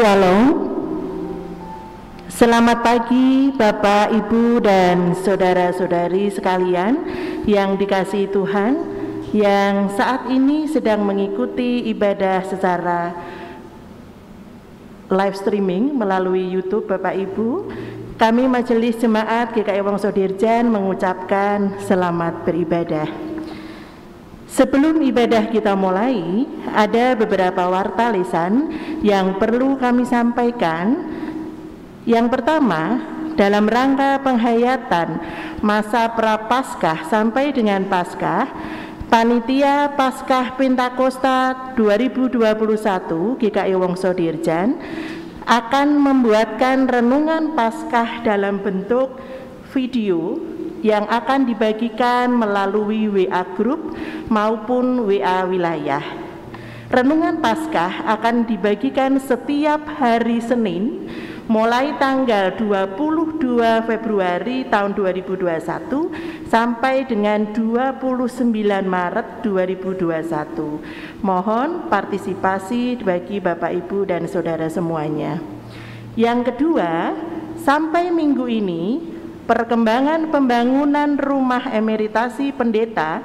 Shalom. Selamat pagi Bapak, Ibu, dan saudara-saudari sekalian yang dikasihi Tuhan, yang saat ini sedang mengikuti ibadah secara live streaming melalui YouTube. Bapak Ibu, kami Majelis Jemaat GKI Wongso Dirjan mengucapkan selamat beribadah. Sebelum ibadah kita mulai, ada beberapa warta lisan yang perlu kami sampaikan. Yang pertama, dalam rangka penghayatan masa Prapaskah sampai dengan Paskah, Panitia Paskah Pentakosta 2021 GKI Wongso Dirjan akan membuatkan renungan Paskah dalam bentuk video yang akan dibagikan melalui WA Group maupun WA wilayah. Renungan Paskah akan dibagikan setiap hari Senin mulai tanggal 22 Februari tahun 2021 sampai dengan 29 Maret 2021. Mohon partisipasi bagi Bapak, Ibu, dan saudara semuanya. Yang kedua, sampai minggu ini perkembangan pembangunan rumah emeritasi pendeta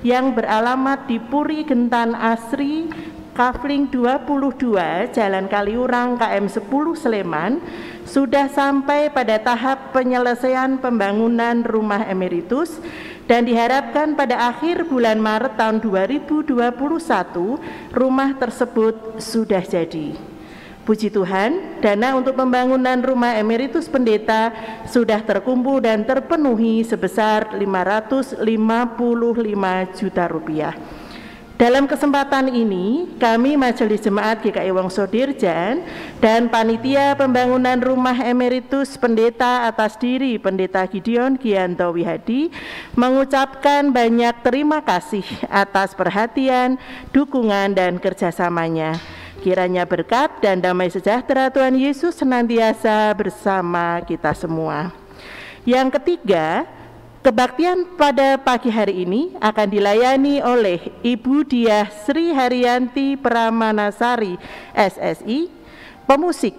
yang beralamat di Puri Gentan Asri, Kafling 22, Jalan Kaliurang, KM 10 Sleman, sudah sampai pada tahap penyelesaian pembangunan rumah emeritus dan diharapkan pada akhir bulan Maret tahun 2021 rumah tersebut sudah jadi. Puji Tuhan, dana untuk pembangunan rumah emeritus pendeta sudah terkumpul dan terpenuhi sebesar 555 juta rupiah. Dalam kesempatan ini, kami Majelis Jemaat GKI Wongso Dirjan dan Panitia Pembangunan Rumah Emeritus Pendeta atas diri Pendeta Gideon Gianto Wihadi mengucapkan banyak terima kasih atas perhatian, dukungan, dan kerjasamanya. Kiranya berkat dan damai sejahtera Tuhan Yesus senantiasa bersama kita semua. Yang ketiga, kebaktian pada pagi hari ini akan dilayani oleh Ibu Diah Sri Haryanti Pramanasari SSI, pemusik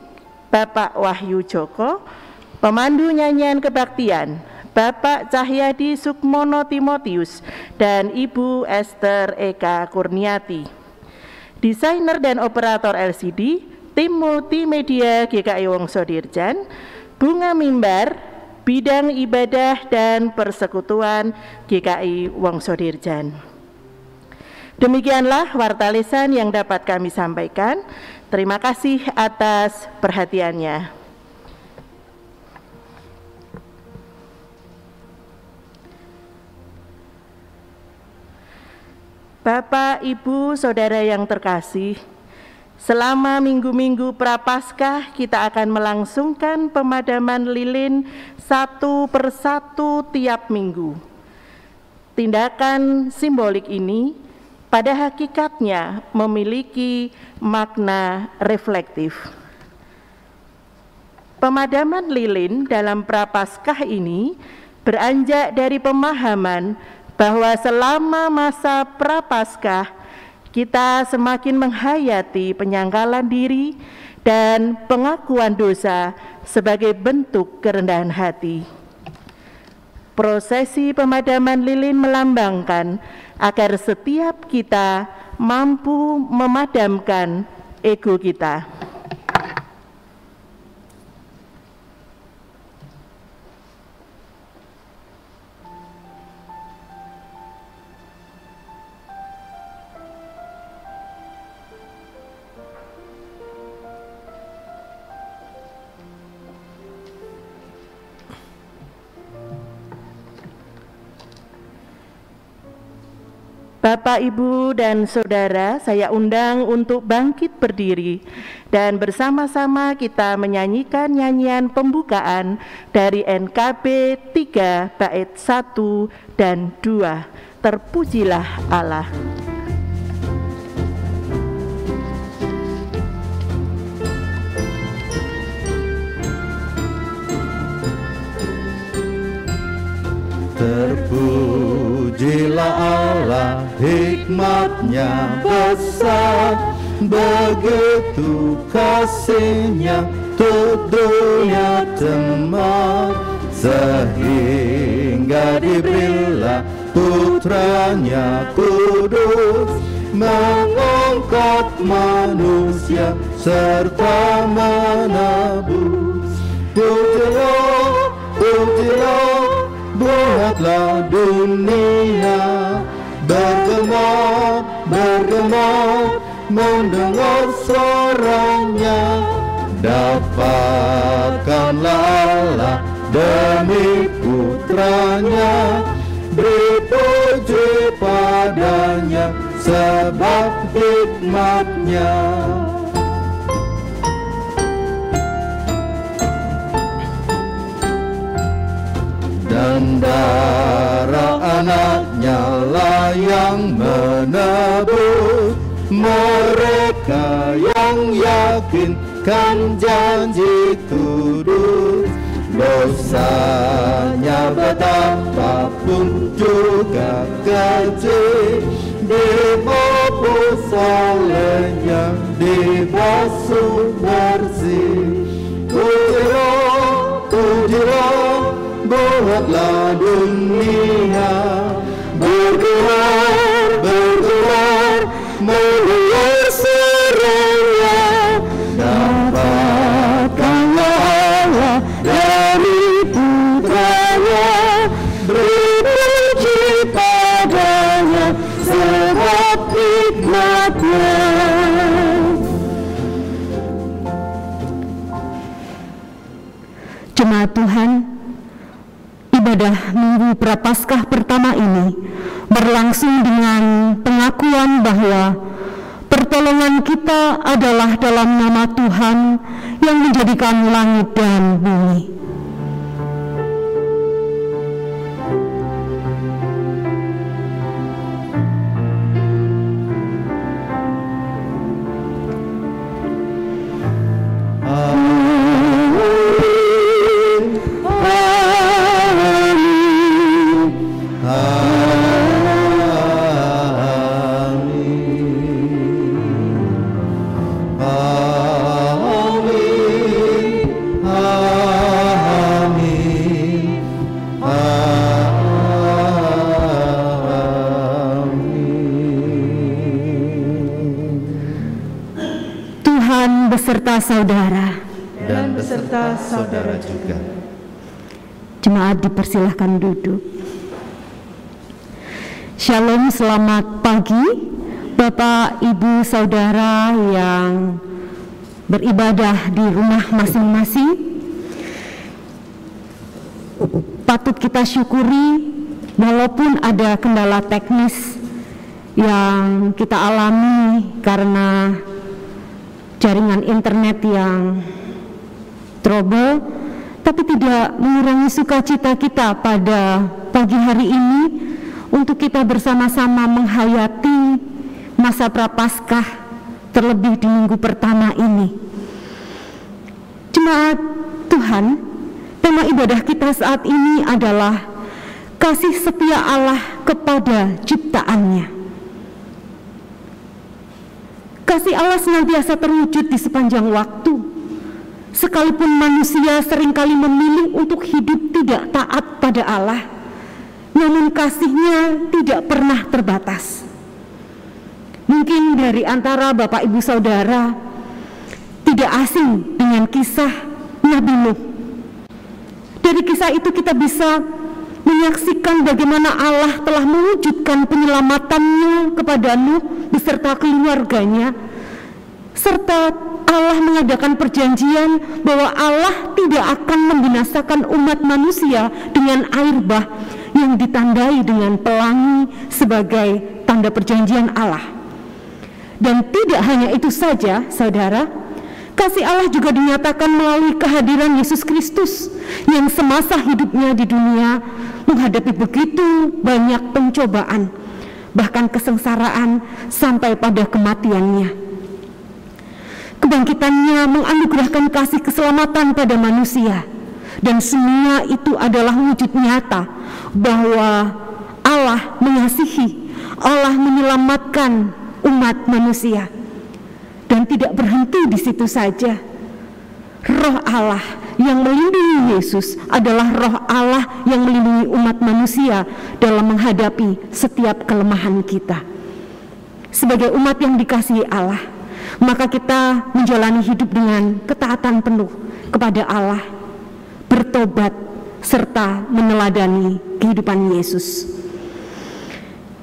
Bapak Wahyu Joko, pemandu nyanyian kebaktian Bapak Cahyadi Sukmono Timotius, dan Ibu Esther Eka Kurniati. Desainer dan operator LCD, tim multimedia GKI Wongso Dirjan, bunga mimbar, bidang ibadah dan persekutuan GKI Wongso Dirjan. Demikianlah warta lisan yang dapat kami sampaikan. Terima kasih atas perhatiannya. Bapak, Ibu, Saudara yang terkasih, selama minggu-minggu Prapaskah kita akan melangsungkan pemadaman lilin satu persatu tiap minggu. Tindakan simbolik ini pada hakikatnya memiliki makna reflektif. Pemadaman lilin dalam Prapaskah ini beranjak dari pemahaman bahwa selama masa Prapaskah kita semakin menghayati penyangkalan diri dan pengakuan dosa sebagai bentuk kerendahan hati. Prosesi pemadaman lilin melambangkan agar setiap kita mampu memadamkan ego kita. Bapak, Ibu, dan Saudara, saya undang untuk bangkit berdiri dan bersama-sama kita menyanyikan nyanyian pembukaan dari NKB 3 bait 1 dan 2. Terpujilah Allah. Terpujilah Allah, hikmatnya besar, begitu kasihnya untuk dunia teman, sehingga diberilah putranya kudus, mengangkat manusia serta menebus. Pujilah, pujilah, buatlah dunia bergema, bergema, mendengar suaranya. Dapatkanlah Allah demi putranya, beri puji padanya sebab hikmatnya. Dan darah anaknya lah yang menebus mereka yang yakinkan janji kudus. Dosanya betapapun juga kecil, dihapus olehnya, dibasuh bersih. Pujilah, pujilah, buatlah dunia bergelar, bergelar, mendengar suaranya. Dapatkanlah Allah dari putranya, beri puji padanya sebab hikmatnya. Jemaat Tuhan, ibadah Minggu Prapaskah pertama ini berlangsung dengan pengakuan bahwa pertolongan kita adalah dalam nama Tuhan yang menjadikan langit dan bumi. Beserta saudara dan beserta saudara juga. Jemaat dipersilahkan duduk. Shalom, selamat pagi Bapak, Ibu, Saudara yang beribadah di rumah masing-masing. Patut kita syukuri walaupun ada kendala teknis yang kita alami karena jaringan internet yang trouble, tapi tidak mengurangi sukacita kita pada pagi hari ini untuk kita bersama-sama menghayati masa Prapaskah, terlebih di minggu pertama ini. Jemaat Tuhan, tema ibadah kita saat ini adalah kasih setia Allah kepada ciptaannya. Kasih Allah senantiasa terwujud di sepanjang waktu, sekalipun manusia seringkali memilih untuk hidup tidak taat pada Allah, namun kasih-Nya tidak pernah terbatas. Mungkin dari antara Bapak Ibu Saudara tidak asing dengan kisah Nabi Nuh. Dari kisah itu kita bisa menyaksikan bagaimana Allah telah mewujudkan penyelamatannya kepada Nuh beserta keluarganya, serta Allah mengadakan perjanjian bahwa Allah tidak akan membinasakan umat manusia dengan air bah yang ditandai dengan pelangi sebagai tanda perjanjian Allah. Dan tidak hanya itu saja, saudara, kasih Allah juga dinyatakan melalui kehadiran Yesus Kristus yang semasa hidupnya di dunia menghadapi begitu banyak pencobaan, bahkan kesengsaraan sampai pada kematiannya. Kebangkitannya menganugerahkan kasih keselamatan pada manusia, dan semua itu adalah wujud nyata bahwa Allah mengasihi, Allah menyelamatkan umat manusia. Dan tidak berhenti di situ saja. Roh Allah yang melindungi Yesus adalah roh Allah yang melindungi umat manusia dalam menghadapi setiap kelemahan kita. Sebagai umat yang dikasihi Allah, maka kita menjalani hidup dengan ketaatan penuh kepada Allah, bertobat, serta meneladani kehidupan Yesus.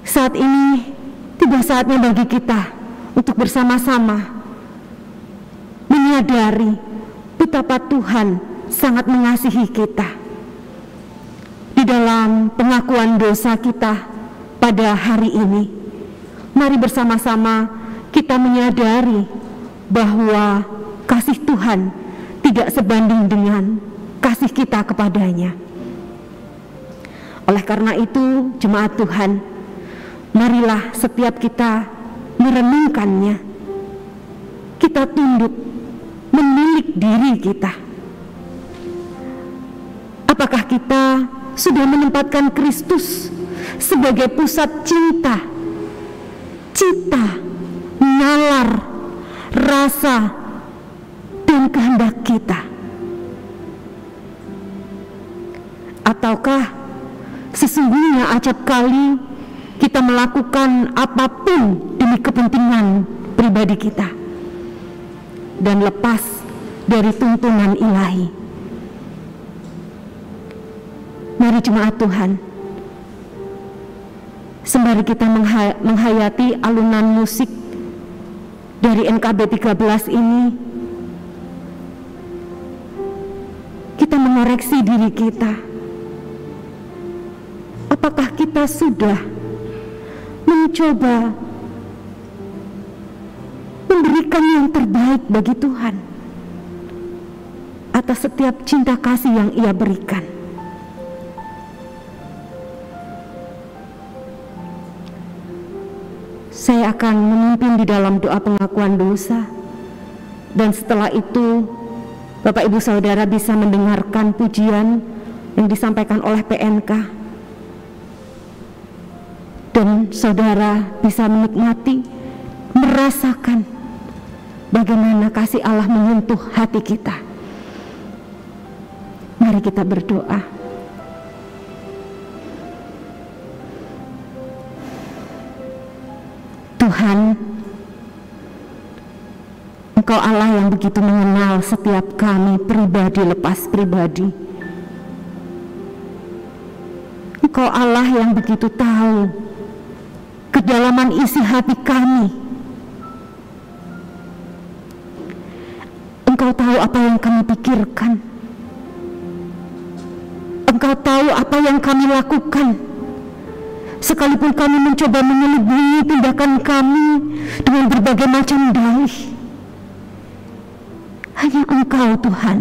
Saat ini tiba saatnya bagi kita untuk bersama-sama menyadari betapa Tuhan sangat mengasihi kita. Di dalam pengakuan dosa kita pada hari ini, mari bersama-sama kita menyadari bahwa kasih Tuhan tidak sebanding dengan kasih kita kepadanya. Oleh karena itu, jemaat Tuhan, marilah setiap kita merenungkannya. Kita tunduk menilik diri kita. Apakah kita sudah menempatkan Kristus sebagai pusat cinta, cita, nalar, rasa, dan kehendak kita? Ataukah sesungguhnya acap kali kita melakukan apapun demi kepentingan pribadi kita dan lepas dari tuntunan ilahi? Mari jemaat Tuhan, sembari kita menghayati alunan musik dari NKB 13 ini, kita mengoreksi diri kita. Apakah kita sudah mencoba memberikan yang terbaik bagi Tuhan atas setiap cinta kasih yang Ia berikan? Saya akan memimpin di dalam doa pengakuan dosa, dan setelah itu Bapak Ibu Saudara bisa mendengarkan pujian yang disampaikan oleh PNK, dan saudara bisa menikmati, merasakan bagaimana kasih Allah menyentuh hati kita. Mari kita berdoa. Tuhan, Engkau Allah yang begitu mengenal setiap kami pribadi lepas pribadi. Engkau Allah yang begitu tahu kedalaman isi hati kami. Engkau tahu apa yang kami pikirkan. Engkau tahu apa yang kami lakukan. Sekalipun kami mencoba menyelubungi tindakan kami dengan berbagai macam dalih, hanya Engkau Tuhan,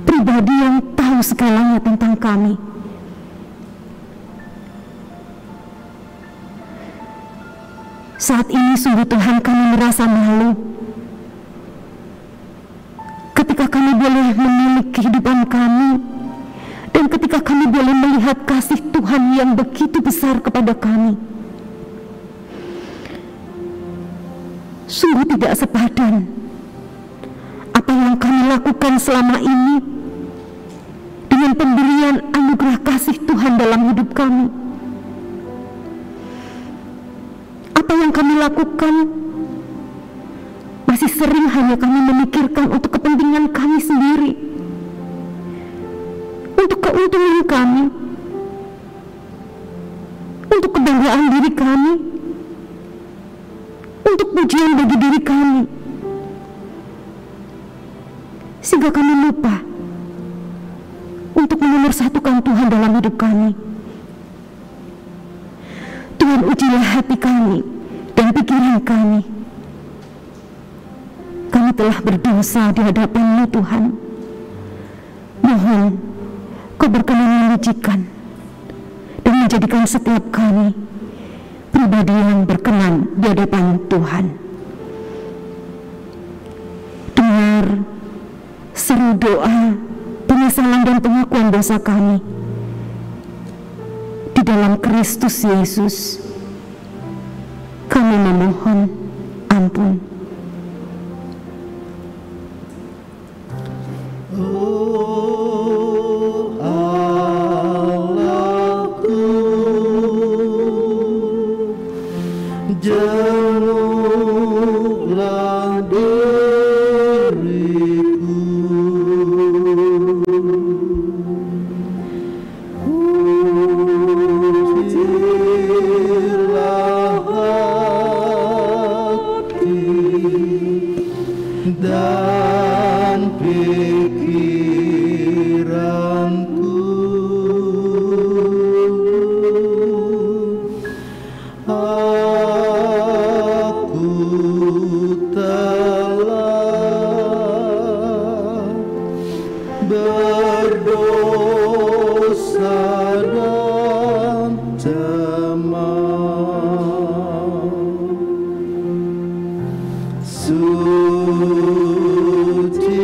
pribadi yang tahu segalanya tentang kami. Saat ini sungguh Tuhan kami merasa malu ketika kami boleh memilih kehidupan kami, dan ketika kami boleh melihat kasih Tuhan yang begitu besar kepada kami. Sungguh tidak sepadan apa yang kami lakukan selama ini dengan pemberian anugerah kasih Tuhan dalam hidup kami. Apa yang kami lakukan masih sering hanya kami memikirkan untuk kepentingan kami sendiri, untuk keuntungan kami, untuk kebanggaan diri kami, untuk pujian bagi diri kami, sehingga kami lupa untuk menomorsatukan Tuhan dalam hidup kami. Tuhan, ujilah hati kami dan pikiran kami. Kami telah berdosa di hadapan-Mu Tuhan. Mohon Kau berkenan menyucikan dan menjadikan setiap kami pribadi yang berkenan di hadapan Tuhan. Dengar seru doa penyesalan dan pengakuan dosa kami di dalam Kristus Yesus. Kami memohon ampun. jenguklah diriku. Ujilah hati dan pikiranku. Berdosa dan cemas, sucikan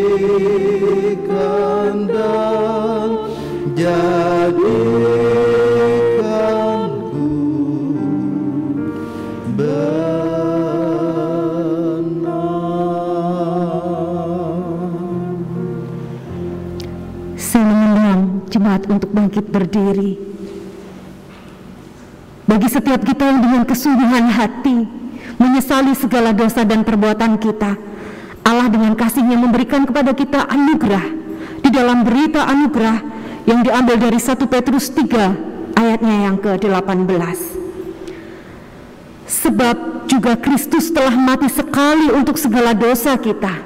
dan jadikanku jemaat untuk bangkit berdiri. Bagi setiap kita yang dengan kesungguhan hati menyesali segala dosa dan perbuatan kita, Allah dengan kasih-Nya memberikan kepada kita anugerah di dalam berita anugerah yang diambil dari 1 Petrus 3 ayatnya yang ke-18. Sebab juga Kristus telah mati sekali untuk segala dosa kita.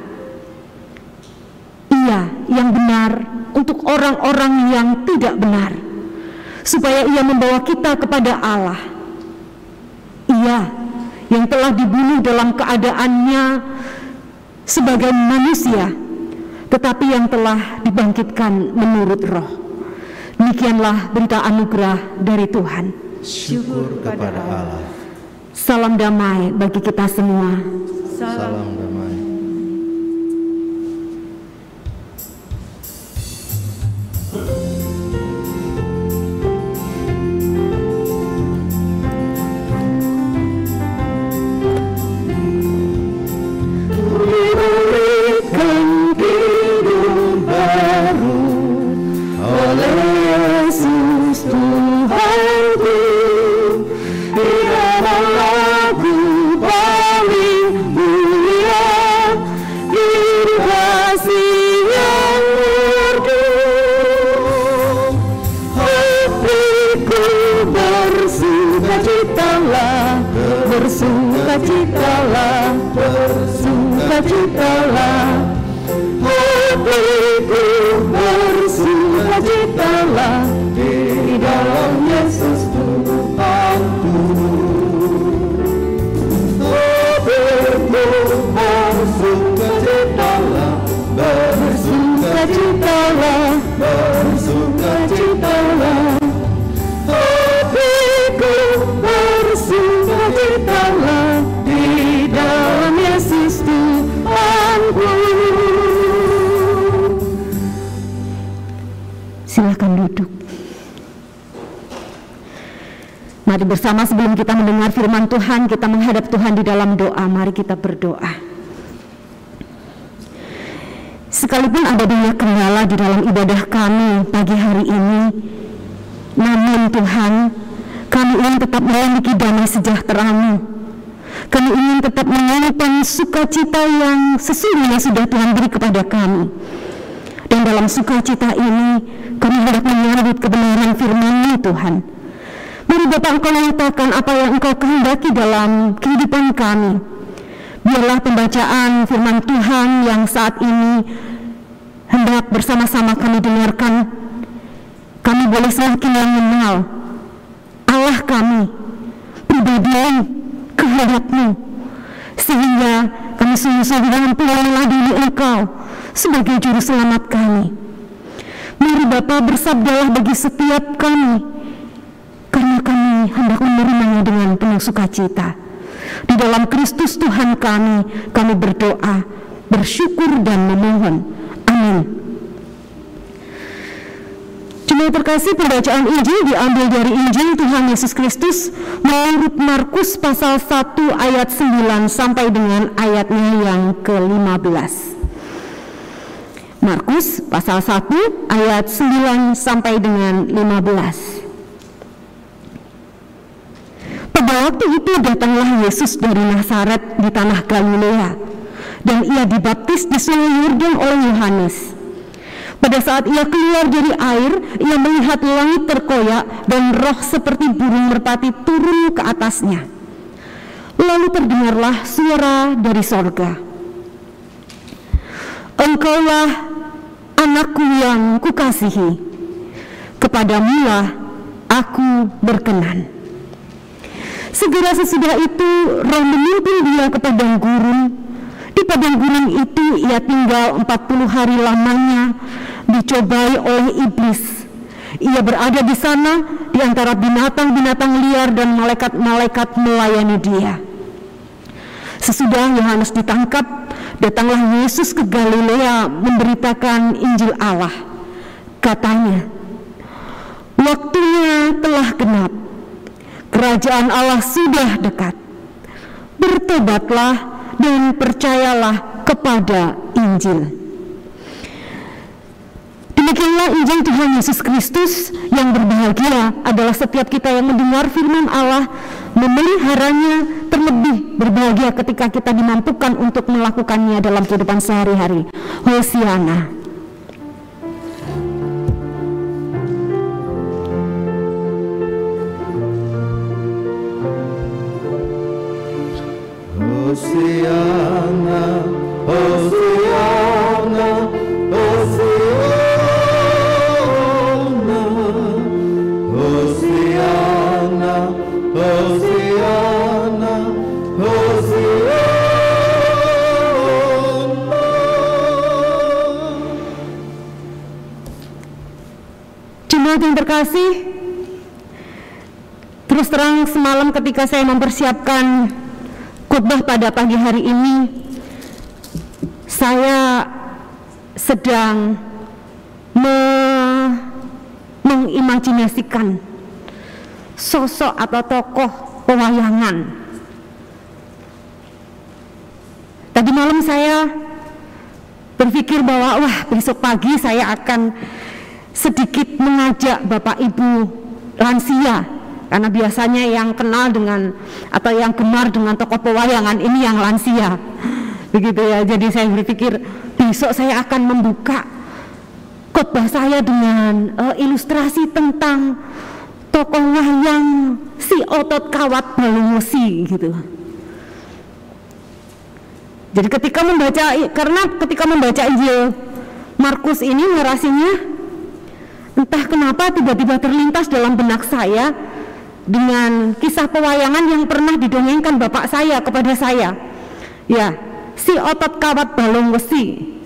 Ia yang benar untuk orang-orang yang tidak benar, supaya Ia membawa kita kepada Allah. Ia yang telah dibunuh dalam keadaannya sebagai manusia, tetapi yang telah dibangkitkan menurut Roh. Demikianlah berita anugerah dari Tuhan. Syukur kepada Allah. Salam damai bagi kita semua. Salam damai. Bersukacitalah, bersukacitalah, hatiku bersukacitalah di dalam Yesus Tuhanku. Hatiku bersukacitalah, bersukacitalah, bersukacitalah, hatiku bersukacitalah di dalam Yesus Tuhanku. Silakan duduk. Mari bersama sebelum kita mendengar firman Tuhan, kita menghadap Tuhan di dalam doa. Mari kita berdoa. Sekalipun ada banyak kendala di dalam ibadah kami pagi hari ini, namun Tuhan, kami ingin tetap memiliki damai sejahtera-Mu. Kami ingin tetap menyimpan sukacita yang sesungguhnya sudah Tuhan beri kepada kami. Dan dalam sukacita ini, kami hendak menyambut kebenaran firman-Mu, Tuhan. Mari Bapa, Engkau nyatakan apa yang Engkau kehendaki dalam kehidupan kami. Biarlah pembacaan firman Tuhan yang saat ini hendak bersama-sama kami dengarkan, kami boleh semakin mengenal Allah kami, pribadi-Mu, kehendak-Mu, sehingga kami sungguh-sungguh mampu meladeni Engkau sebagai juru selamat kami. Mari Bapa, bersabdalah bagi setiap kami, karena kami hendak menerimanya dengan penuh sukacita. Di dalam Kristus Tuhan kami berdoa, bersyukur dan memohon. Amin. Jemaat terkasih, pembacaan Injil diambil dari Injil Tuhan Yesus Kristus menurut Markus pasal 1 ayat 9 sampai dengan ayatnya yang ke-15. Markus pasal 1 ayat 9 sampai dengan 15. Pada waktu itu datanglah Yesus dari Nazaret di tanah Galilea, dan ia dibaptis di Sungai Yordan oleh Yohanes. Pada saat ia keluar dari air, ia melihat langit terkoyak dan roh seperti burung merpati turun ke atasnya. Lalu terdengarlah suara dari sorga, "Engkaulah anakku yang kukasihi, kepadamulah aku berkenan." Segera sesudah itu roh memimpin dia ke padang gurun. Di padang gurun itu ia tinggal 40 hari lamanya, dicobai oleh iblis. Ia berada di sana di antara binatang-binatang liar dan malaikat-malaikat melayani dia. Sesudah Yohanes ditangkap, datanglah Yesus ke Galilea memberitakan Injil Allah. Katanya, "Waktunya telah genap, kerajaan Allah sudah dekat. Bertobatlah dan percayalah kepada Injil." Demikianlah Injil Tuhan Yesus Kristus. Yang berbahagia adalah setiap kita yang mendengar firman Allah, memeliharanya, terlebih berbahagia ketika kita dimampukan untuk melakukannya dalam kehidupan sehari-hari. Hosiana. Hosiana, Hosiana, Hosiana, Hosiana, Hosiana, Hosiana. Jemaat yang terkasih, terus terang semalam ketika saya mempersiapkan khotbah pada pagi hari ini, saya sedang mengimajinasikan sosok atau tokoh pewayangan. Tadi malam saya berpikir bahwa besok pagi saya akan sedikit mengajak Bapak Ibu lansia, karena biasanya yang kenal dengan atau yang gemar dengan tokoh pewayangan ini yang lansia, begitu ya. Jadi saya berpikir besok saya akan membuka khotbah saya dengan ilustrasi tentang tokoh wayang si Otot Kawat Balungesi gitu. Jadi ketika membaca Injil Markus ini, narasinya entah kenapa tiba-tiba terlintas dalam benak saya dengan kisah pewayangan yang pernah didongengkan bapak saya kepada saya. Ya, si Otot Kawat Balungesi.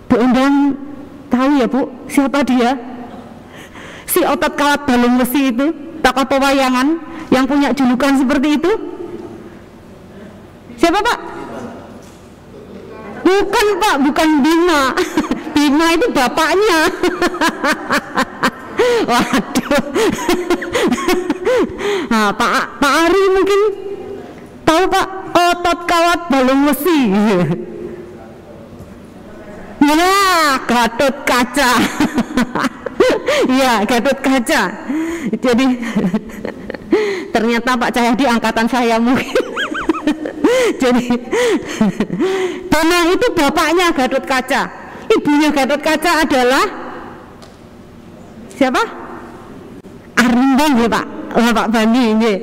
Bu Endang tahu ya Bu, siapa dia? Si Otot Kawat Balungesi itu tokoh pewayangan yang punya julukan seperti itu. Siapa Pak? Bukan Pak, bukan Bima. Bima itu bapaknya. Waduh. Nah, Pak Ari mungkin tahu Pak, Otot Kawat Balungesi. Ya, Gatot Kaca. Ya, Gatot Kaca. Jadi ternyata Pak Cahyadi angkatan saya mungkin. Jadi Bambang itu bapaknya Gatot Kaca. Ibunya Gatot Kaca adalah siapa? Arimbang ya Pak. Pak Bani ya.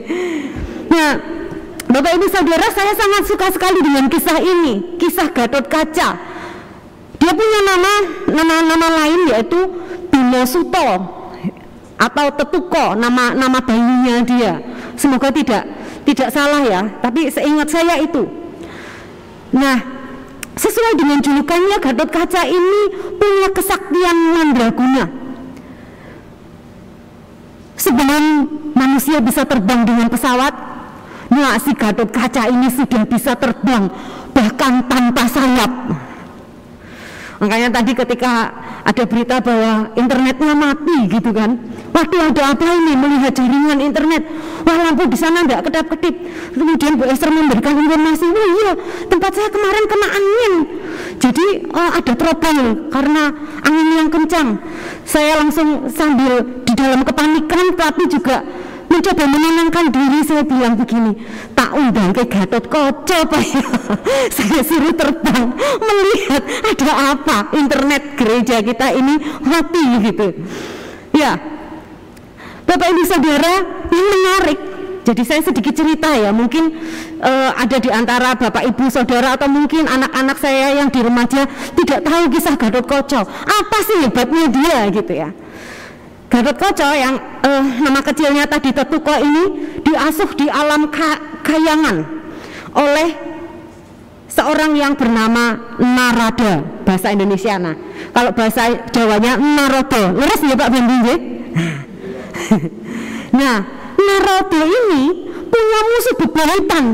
Nah, Bapak Ibu Saudara, saya sangat suka sekali dengan kisah ini, kisah Gatot Kaca. Dia punya nama lain yaitu Bimo Suto atau Tetuko, nama bayinya dia. Semoga tidak salah ya, tapi seingat saya itu. Nah, sesuai dengan julukannya, Gatot Kaca ini punya kesaktian mandraguna. Sebelum manusia bisa terbang dengan pesawat, nah si Gatot Kaca ini sudah bisa terbang bahkan tanpa sayap. Makanya tadi ketika ada berita bahwa internetnya mati gitu kan, waduh ada apa ini, melihat jaringan internet, wah lampu di sana enggak kedap-kedip. Kemudian Bu Esther memberikan informasi, wah iya tempat saya kemarin kena angin, jadi ada trouble karena angin yang kencang. Saya langsung sambil di dalam kepanikan tapi juga mencoba menenangkan diri, saya bilang begini, tak undang ke Gatotkaca Pak ya. Saya suruh terbang melihat ada apa, internet gereja kita ini mati gitu ya. Bapak Ibu Saudara, yang menarik, jadi saya sedikit cerita ya, mungkin ada di antara Bapak Ibu Saudara atau mungkin anak-anak saya yang di remaja tidak tahu kisah Gatotkaca, apa sih hebatnya dia gitu ya. Gatotkaca yang nama kecilnya tadi Tetuko ini diasuh di alam kayangan oleh seorang yang bernama Narada, bahasa Indonesia. Nah, kalau bahasa Jawanya Narada. Leres ya Pak Bambing? Nah, Narada ini punya musuh bebuyutan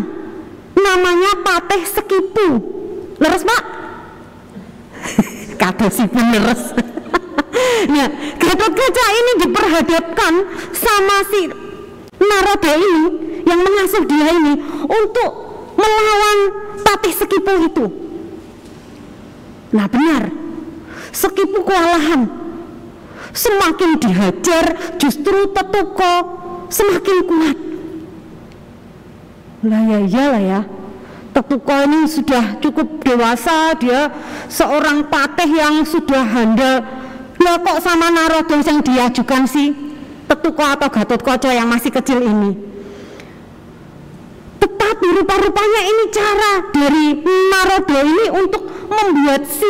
namanya Patih Sekipu. Leres Pak? Kadosipun leres. Nah, Gatotkaca ini diperhadapkan sama si Narada ini yang mengasuh dia ini untuk melawan Patih Sekipu itu. Nah benar, Sekipu kewalahan, semakin dihajar justru Tetuko semakin kuat. Lah ya iyalah ya, Tetuko ini sudah cukup dewasa, dia seorang patih yang sudah handal. Lah kok sama Narada yang diajukan si Tetuko atau Gatotkaca yang masih kecil ini. Tetapi rupa-rupanya ini cara dari Narada ini untuk membuat si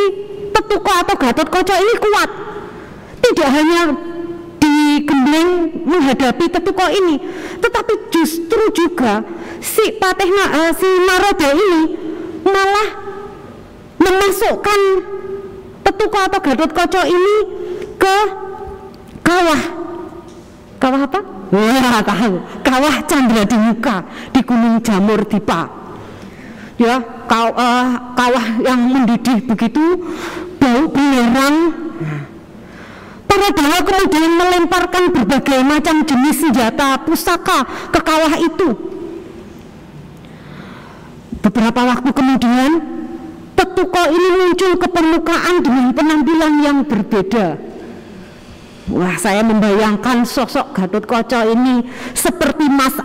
Tetuko atau Gatotkaca ini kuat. Tidak hanya digembleng menghadapi Tetuko ini, tetapi justru juga si Narada ini malah memasukkan Tetuko atau Gatotkaca ini ke kawah apa? Wah, tahu. Kawah Candradimuka di Gunung Jamur Dipa. Ya, kawah yang mendidih begitu, bau belerang. Para dewa kemudian melemparkan berbagai macam jenis senjata pusaka ke kawah itu. Beberapa waktu kemudian, Tetuko ini muncul ke permukaan dengan penampilan yang berbeda. Wah, saya membayangkan sosok Gatotkaca ini seperti Mas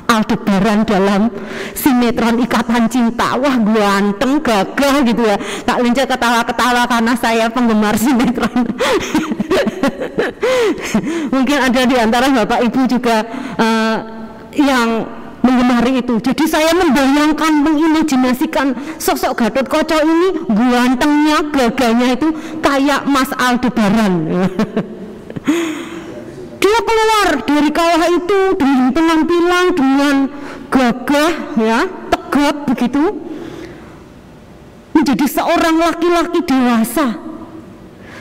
Aldebaran dalam sinetron Ikatan Cinta. Wah, ganteng, gagah gitu ya. Tak lincah ketawa-ketawa karena saya penggemar sinetron. Mungkin ada di antara Bapak Ibu juga yang menggemari itu. Jadi saya membayangkan, mengimajinasikan sosok Gatotkaca ini gantengnya, gagahnya itu kayak Mas Aldebaran. Dia keluar dari kawah itu dengan penampilan dengan gagah ya, tegap begitu, menjadi seorang laki-laki dewasa.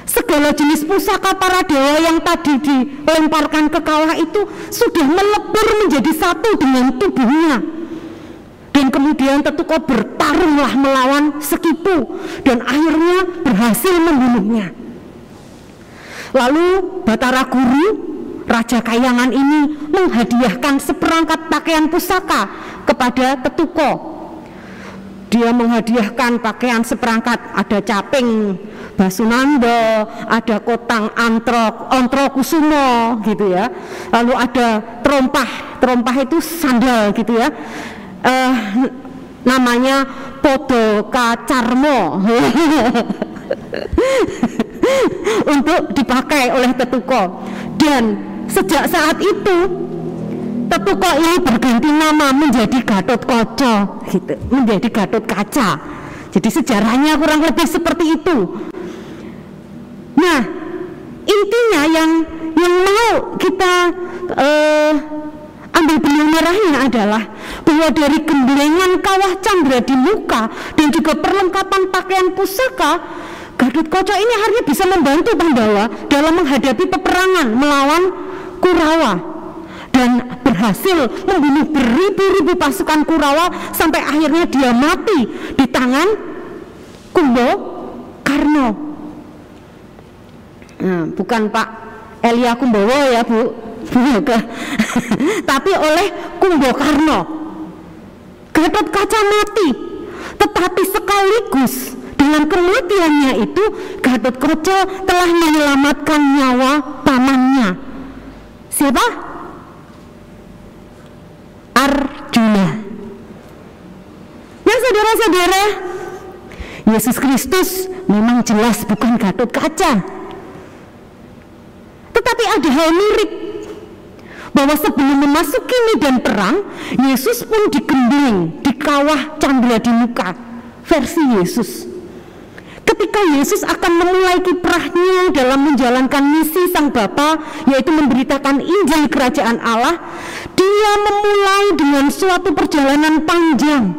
Segala jenis pusaka para dewa yang tadi dilemparkan ke kawah itu sudah melebur menjadi satu dengan tubuhnya. Dan kemudian Tetuko bertarunglah melawan Sekipu dan akhirnya berhasil membunuhnya. Lalu Batara Guru, Raja Kayangan ini menghadiahkan seperangkat pakaian pusaka kepada Tetuko. Dia menghadiahkan pakaian seperangkat, ada caping Basunando, ada kotang Ontrokusumo gitu ya. Lalu ada terompah itu sandal gitu ya. Namanya Podokacarmo untuk dipakai oleh Tetuko. Dan sejak saat itu Tetuko ini berganti nama menjadi Gatotkaca gitu, menjadi Gatotkaca. Jadi sejarahnya kurang lebih seperti itu. Nah, intinya yang mau kita ambil benang merahnya adalah bahwa dari gemblengan kawah Candradimuka dan juga perlengkapan pakaian pusaka, Gatotkaca ini akhirnya bisa membantu Pandawa dalam menghadapi peperangan melawan Kurawa dan berhasil membunuh beribu-ribu pasukan Kurawa sampai akhirnya dia mati di tangan Kumbakarna. Nah, bukan Pak Elia Kumbawa ya Bu, tapi oleh Kumbakarna. Gatotkaca mati, tetapi sekaligus dengan kematiannya itu Gatotkaca telah menyelamatkan nyawa pamannya. Siapa? dunia. Nah saudara-saudara, Yesus Kristus memang jelas bukan Gatot Kaca. Tetapi ada hal mirip, bahwa sebelum memasuki medan perang, Yesus pun digembleng di kawah Candra di Muka, versi Yesus. Ketika Yesus akan memulai kiprahnya dalam menjalankan misi Sang Bapa, yaitu memberitakan Injil Kerajaan Allah, dia memulai dengan suatu perjalanan panjang.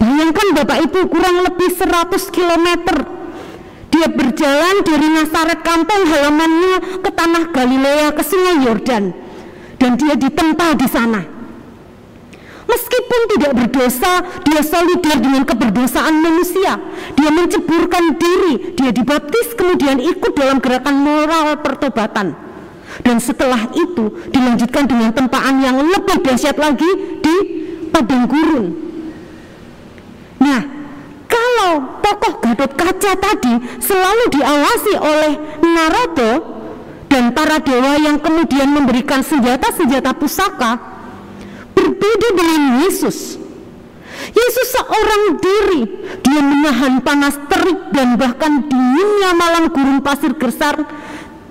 Bayangkan Bapak Ibu, kurang lebih 100 km. Dia berjalan dari Nazaret, kampung halamannya, ke tanah Galilea, ke Sungai Yordan, dan dia ditempa di sana. Meskipun tidak berdosa, dia solidar dengan keberdosaan manusia. Dia menceburkan diri, dia dibaptis, kemudian ikut dalam gerakan moral pertobatan. Dan setelah itu dilanjutkan dengan tempaan yang lebih dahsyat lagi di padang gurun. Nah, kalau tokoh Gatot Kaca tadi selalu diawasi oleh Narada dan para dewa yang kemudian memberikan senjata-senjata pusaka, berbeda dengan Yesus. Yesus seorang diri, dia menahan panas terik dan bahkan dinginnya malam gurun pasir gersar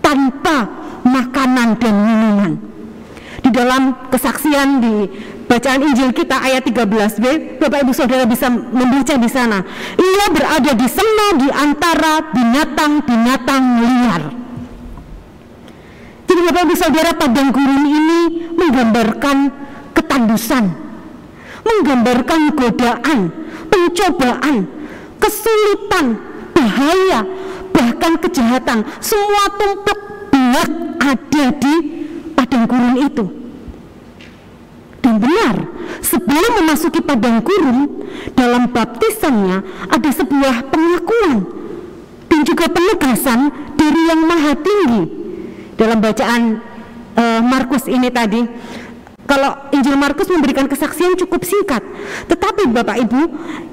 tanpa makanan dan minuman. Di dalam kesaksian di bacaan Injil kita ayat 13b, Bapak Ibu Saudara bisa membaca di sana. Ia berada di sana di antara binatang-binatang liar. Jadi Bapak Ibu Saudara, padang gurun ini menggambarkan ketandusan, menggambarkan godaan, pencobaan, kesulitan, bahaya, bahkan kejahatan. Semua tumpuk banyak ada di padang gurun itu. Dan benar, sebelum memasuki padang gurun, dalam baptisannya ada sebuah pengakuan dan juga penegasan dari Yang Maha Tinggi. Dalam bacaan Markus ini tadi, kalau Injil Markus memberikan kesaksian cukup singkat, tetapi Bapak Ibu,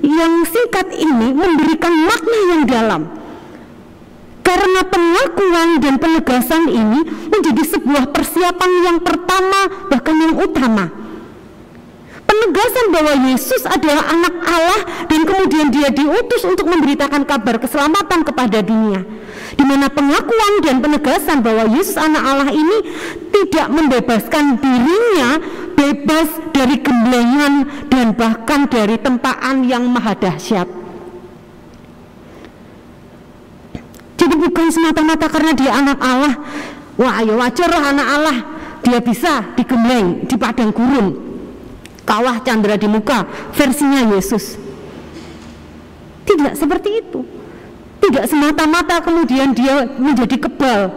yang singkat ini memberikan makna yang dalam. Karena pengakuan dan penegasan ini menjadi sebuah persiapan yang pertama, bahkan yang utama. Penegasan bahwa Yesus adalah anak Allah dan kemudian dia diutus untuk memberitakan kabar keselamatan kepada dunia. Di mana pengakuan dan penegasan bahwa Yesus anak Allah ini tidak membebaskan dirinya bebas dari gemblengan dan bahkan dari tempaan yang maha dahsyat. Jadi bukan semata-mata karena dia anak Allah, wah ya wajar lah anak Allah, dia bisa digembleng di padang gurun, kawah Candra di Muka, versinya Yesus. Tidak seperti itu. Tidak semata-mata kemudian dia menjadi kebal.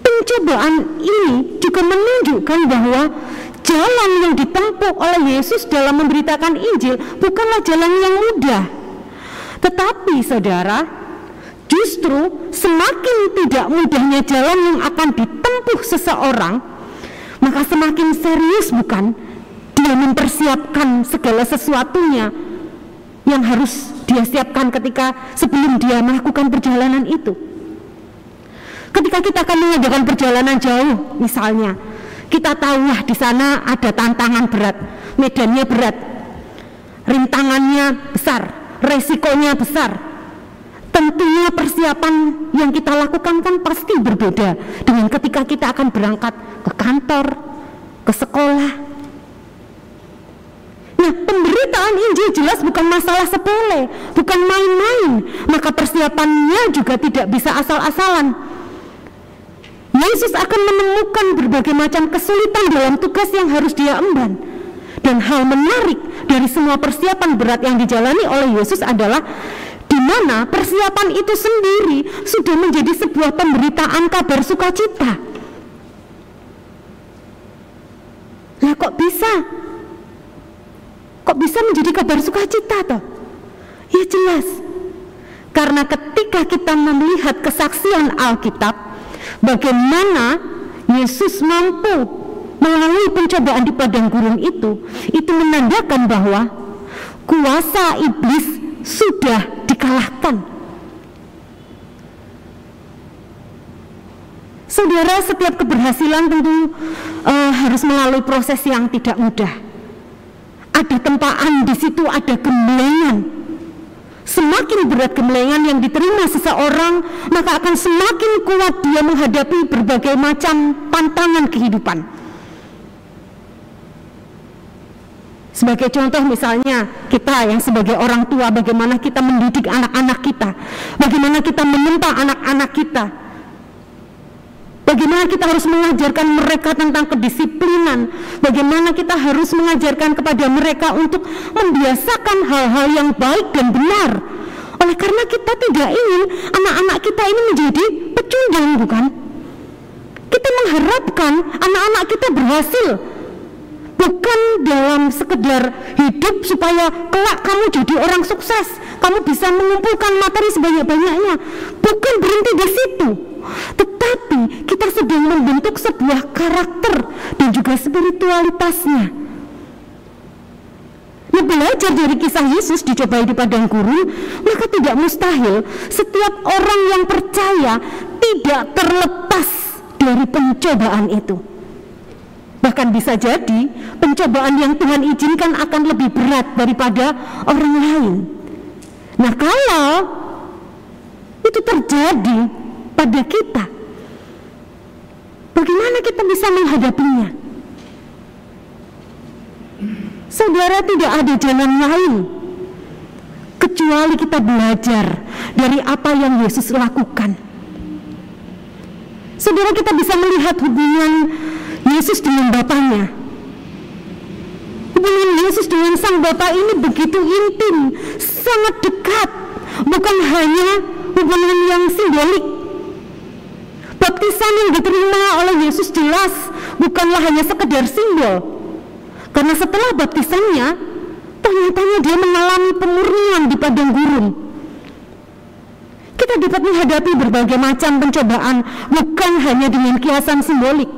Pencobaan ini juga menunjukkan bahwa jalan yang ditempuh oleh Yesus dalam memberitakan Injil bukanlah jalan yang mudah. Tetapi saudara, justru semakin tidak mudahnya jalan yang akan ditempuh seseorang, maka semakin serius bukan dia mempersiapkan segala sesuatunya yang harus dia siapkan ketika sebelum dia melakukan perjalanan itu. Ketika kita akan mengadakan perjalanan jauh, misalnya, kita tahu di sana ada tantangan berat, medannya berat, rintangannya besar, resikonya besar. Tentunya persiapan yang kita lakukan kan pasti berbeda dengan ketika kita akan berangkat ke kantor, ke sekolah. Nah, pemberitaan Injil jelas bukan masalah sepele, bukan main-main, maka persiapannya juga tidak bisa asal-asalan. Yesus akan menemukan berbagai macam kesulitan dalam tugas yang harus dia emban. Dan hal menarik dari semua persiapan berat yang dijalani oleh Yesus adalah di mana persiapan itu sendiri sudah menjadi sebuah pemberitaan kabar sukacita. Lah kok bisa? Kok bisa menjadi kabar sukacita toh? Ya jelas. Karena ketika kita melihat kesaksian Alkitab, bagaimana Yesus mampu melalui pencobaan di padang gurun itu menandakan bahwa kuasa iblis sudah dikalahkan. Saudara, setiap keberhasilan tentu harus melalui proses yang tidak mudah. Ada tempaan di situ, ada gembelengan. Semakin berat gembelengan yang diterima seseorang, maka akan semakin kuat dia menghadapi berbagai macam tantangan kehidupan. Sebagai contoh misalnya kita yang sebagai orang tua, bagaimana kita mendidik anak-anak kita, bagaimana kita menempa anak-anak kita, bagaimana kita harus mengajarkan mereka tentang kedisiplinan, bagaimana kita harus mengajarkan kepada mereka untuk membiasakan hal-hal yang baik dan benar. Oleh karena kita tidak ingin anak-anak kita ini menjadi pecundang, bukan? Kita mengharapkan anak-anak kita berhasil, bukan dalam sekedar hidup supaya kelak kamu jadi orang sukses, kamu bisa mengumpulkan materi sebanyak-banyaknya. Bukan berhenti di situ, tetapi kita sedang membentuk sebuah karakter dan juga spiritualitasnya. Nah, belajar dari kisah Yesus dicobai di padang gurun, maka tidak mustahil setiap orang yang percaya tidak terlepas dari pencobaan itu. Bahkan bisa jadi pencobaan yang Tuhan izinkan akan lebih berat daripada orang lain. Nah, kalau itu terjadi pada kita, bagaimana kita bisa menghadapinya? Saudara, tidak ada jalan lain kecuali kita belajar dari apa yang Yesus lakukan. Saudara, kita bisa melihat hubungan Yesus dengan Bapaknya. Hubungan Yesus dengan Sang Bapa ini begitu intim, sangat dekat, bukan hanya hubungan yang simbolik. Baptisan yang diterima oleh Yesus jelas bukanlah hanya sekedar simbol, karena setelah baptisannya ternyata dia mengalami pemurnian di padang gurun. Kita dapat menghadapi berbagai macam pencobaan bukan hanya dengan kiasan simbolik.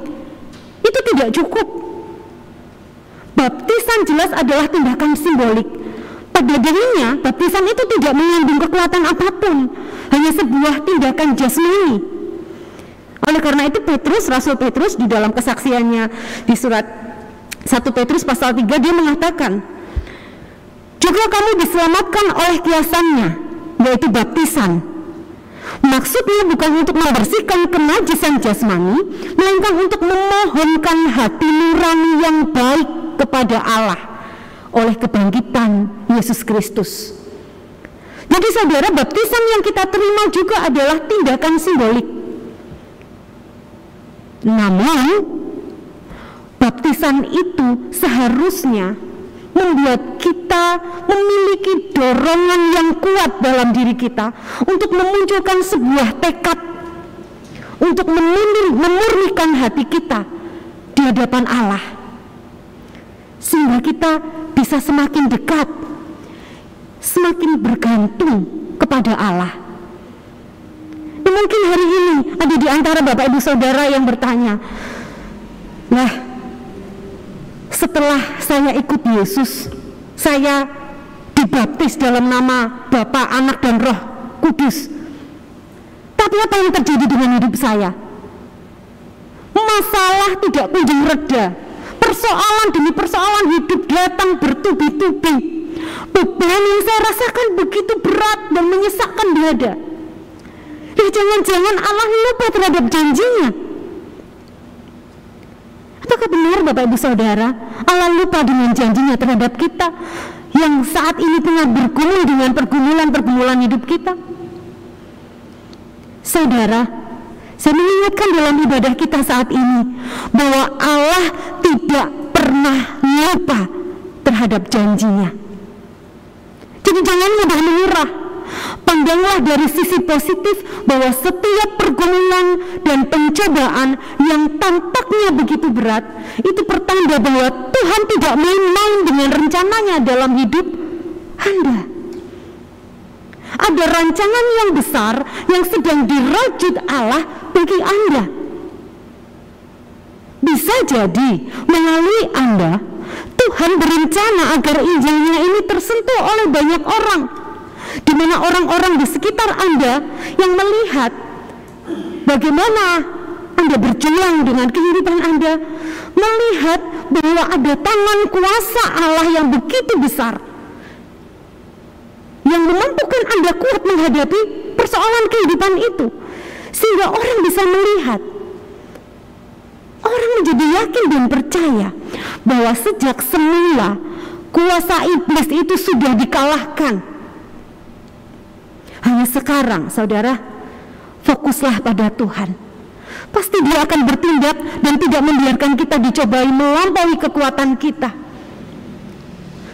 Itu tidak cukup. Baptisan jelas adalah tindakan simbolik. Pada dirinya, baptisan itu tidak mengandung kekuatan apapun, hanya sebuah tindakan jasmani. Oleh karena itu Rasul Petrus di dalam kesaksiannya di surat 1 Petrus pasal 3 dia mengatakan, juga kamu diselamatkan oleh kiasannya, yaitu baptisan. Maksudnya bukan untuk membersihkan kenajisan jasmani, melainkan untuk memohonkan hati nurani yang baik kepada Allah oleh kebangkitan Yesus Kristus. Jadi saudara, baptisan yang kita terima juga adalah tindakan simbolik. Namun baptisan itu seharusnya membuat kita memiliki dorongan yang kuat dalam diri kita untuk memunculkan sebuah tekad untuk memurnikan hati kita di hadapan Allah, sehingga kita bisa semakin dekat, semakin bergantung kepada Allah. Dan mungkin hari ini ada di antara Bapak Ibu Saudara yang bertanya, nah, setelah saya ikut Yesus, saya dibaptis dalam nama Bapa, Anak, dan Roh Kudus, tapi apa yang terjadi dengan hidup saya? Masalah tidak kunjung reda, persoalan demi persoalan hidup datang bertubi-tubi. Beban yang saya rasakan begitu berat dan menyesakkan dada. Ya, jangan-jangan Allah lupa terhadap janjinya. Apakah benar Bapak Ibu Saudara, Allah lupa dengan janjinya terhadap kita yang saat ini tengah bergumul dengan pergumulan hidup kita? Saudara, saya mengingatkan dalam ibadah kita saat ini bahwa Allah tidak pernah lupa terhadap janjinya. Jadi jangan mudah menyerah. Pandanglah dari sisi positif bahwa setiap pergumulan dan pencobaan yang tampaknya begitu berat itu pertanda bahwa Tuhan tidak main-main dengan rencananya dalam hidup Anda. Ada rancangan yang besar yang sedang dirajut Allah bagi Anda. Bisa jadi melalui Anda Tuhan berencana agar Injilnya ini tersentuh oleh banyak orang, di mana orang-orang di sekitar Anda yang melihat bagaimana Anda berjuang dengan kehidupan Anda, melihat bahwa ada tangan kuasa Allah yang begitu besar, yang memampukan Anda kuat menghadapi persoalan kehidupan itu, sehingga orang bisa melihat, orang menjadi yakin dan percaya bahwa sejak semula kuasa iblis itu sudah dikalahkan. Hanya sekarang, saudara, fokuslah pada Tuhan. Pasti Dia akan bertindak dan tidak membiarkan kita dicobai melampaui kekuatan kita.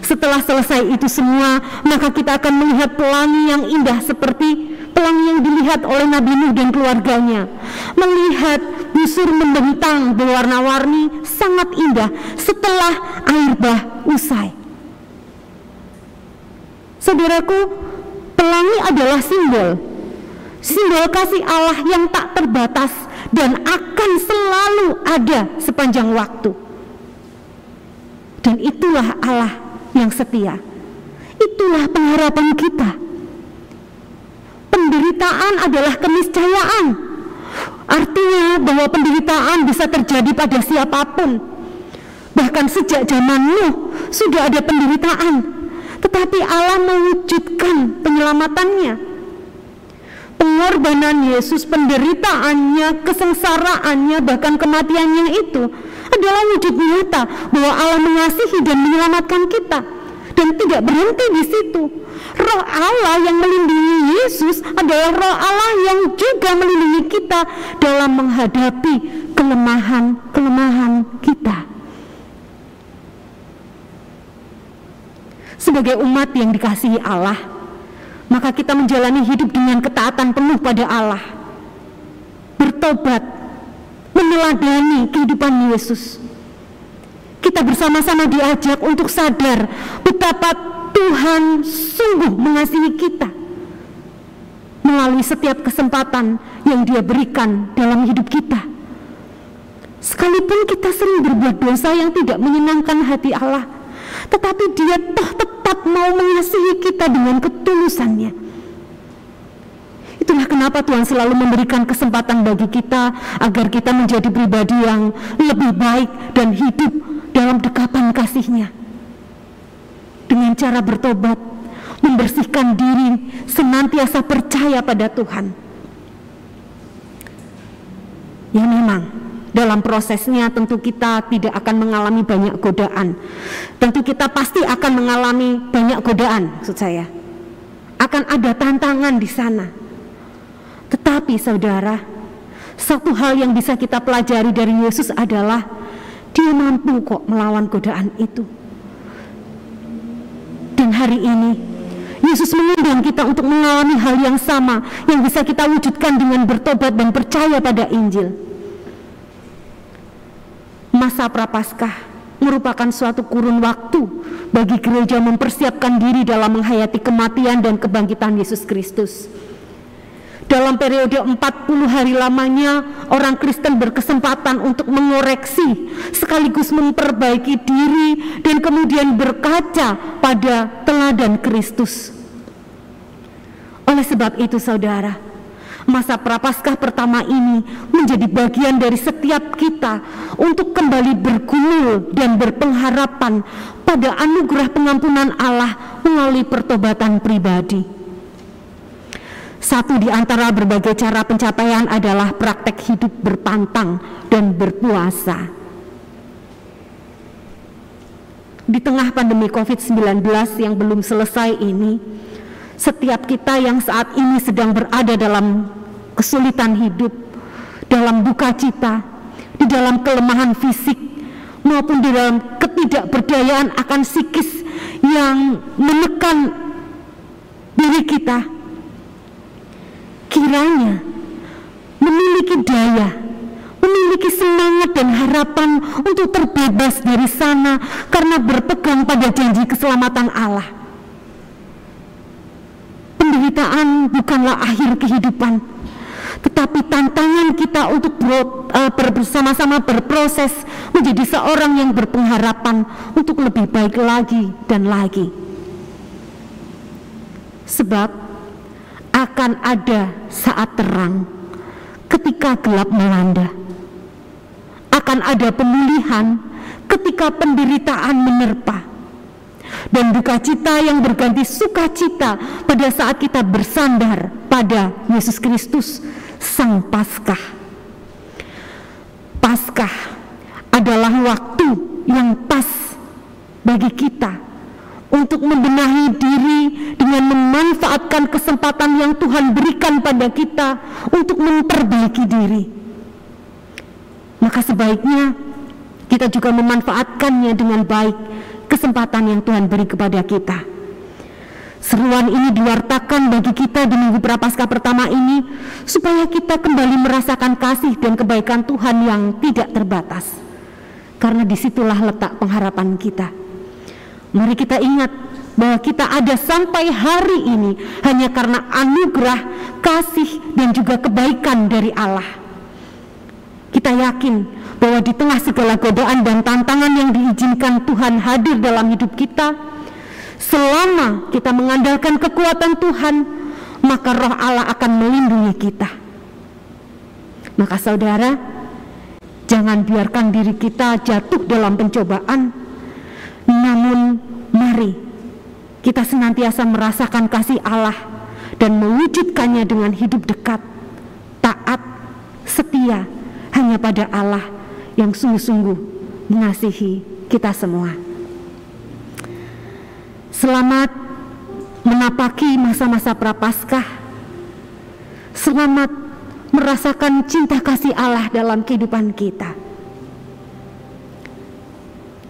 Setelah selesai itu semua, maka kita akan melihat pelangi yang indah seperti pelangi yang dilihat oleh Nabi Nuh dan keluarganya. Melihat busur membentang berwarna-warni sangat indah setelah air bah usai. Saudaraku, pelangi adalah simbol kasih Allah yang tak terbatas dan akan selalu ada sepanjang waktu. Dan itulah Allah yang setia. Itulah pengharapan kita. Penderitaan adalah keniscayaan. Artinya bahwa penderitaan bisa terjadi pada siapapun. Bahkan sejak zaman Nuh sudah ada penderitaan, tetapi Allah mewujudkan penyelamatannya. Pengorbanan Yesus, penderitaannya, kesengsaraannya, bahkan kematiannya itu adalah wujud nyata bahwa Allah mengasihi dan menyelamatkan kita. Dan tidak berhenti di situ. Roh Allah yang melindungi Yesus adalah Roh Allah yang juga melindungi kita dalam menghadapi kelemahan-kelemahan kita. Sebagai umat yang dikasihi Allah, maka kita menjalani hidup dengan ketaatan penuh pada Allah, bertobat, meneladani kehidupan Yesus. Kita bersama-sama diajak untuk sadar betapa Tuhan sungguh mengasihi kita melalui setiap kesempatan yang Dia berikan dalam hidup kita. Sekalipun kita sering berbuat dosa yang tidak menyenangkan hati Allah, tetapi Dia toh tetap mau mengasihi kita dengan ketulusannya. Itulah kenapa Tuhan selalu memberikan kesempatan bagi kita agar kita menjadi pribadi yang lebih baik dan hidup dalam dekapan kasih-Nya. Dengan cara bertobat, membersihkan diri, senantiasa percaya pada Tuhan. Ya memang, dalam prosesnya tentu kita tidak akan mengalami banyak godaan. Tentu kita pasti akan mengalami banyak godaan, maksud saya. Akan ada tantangan di sana. Tetapi saudara, satu hal yang bisa kita pelajari dari Yesus adalah Dia mampu kok melawan godaan itu. Dan hari ini Yesus mengundang kita untuk mengalami hal yang sama yang bisa kita wujudkan dengan bertobat dan percaya pada Injil. Masa Prapaskah merupakan suatu kurun waktu bagi gereja mempersiapkan diri dalam menghayati kematian dan kebangkitan Yesus Kristus. Dalam periode 40 hari lamanya, orang Kristen berkesempatan untuk mengoreksi sekaligus memperbaiki diri dan kemudian berkaca pada teladan Kristus. Oleh sebab itu saudara, masa Prapaskah pertama ini menjadi bagian dari setiap kita untuk kembali bergumul dan berpengharapan pada anugerah pengampunan Allah melalui pertobatan pribadi. Satu di antara berbagai cara pencapaian adalah praktek hidup berpantang dan berpuasa. Di tengah pandemi COVID-19 yang belum selesai ini, setiap kita yang saat ini sedang berada dalam kesulitan hidup, dalam duka cita, di dalam kelemahan fisik, maupun di dalam ketidakberdayaan akan psikis yang menekan diri kita, kiranya memiliki daya, memiliki semangat dan harapan untuk terbebas dari sana karena berpegang pada janji keselamatan Allah. Penderitaan bukanlah akhir kehidupan, tetapi tantangan kita untuk bersama-sama berproses menjadi seorang yang berpengharapan untuk lebih baik lagi dan lagi. Sebab akan ada saat terang ketika gelap melanda. akan ada pemulihan ketika penderitaan menerpa, dan duka cita yang berganti sukacita pada saat kita bersandar pada Yesus Kristus, Sang Paskah. Paskah adalah waktu yang pas bagi kita untuk membenahi diri dengan memanfaatkan kesempatan yang Tuhan berikan pada kita untuk memperbaiki diri. Maka sebaiknya kita juga memanfaatkannya dengan baik, kesempatan yang Tuhan beri kepada kita. Seruan ini diwartakan bagi kita di Minggu Prapaskah pertama ini, supaya kita kembali merasakan kasih dan kebaikan Tuhan yang tidak terbatas. Karena disitulah letak pengharapan kita. Mari kita ingat bahwa kita ada sampai hari ini hanya karena anugerah, kasih, dan juga kebaikan dari Allah. Kita yakin bahwa di tengah segala godaan dan tantangan yang diizinkan Tuhan hadir dalam hidup kita, selama kita mengandalkan kekuatan Tuhan, maka Roh Allah akan melindungi kita. Maka saudara, jangan biarkan diri kita jatuh dalam pencobaan, namun mari kita senantiasa merasakan kasih Allah dan mewujudkannya dengan hidup dekat, taat, setia hanya pada Allah yang sungguh-sungguh mengasihi kita semua. Selamat menapaki masa-masa Prapaskah. Selamat merasakan cinta kasih Allah dalam kehidupan kita.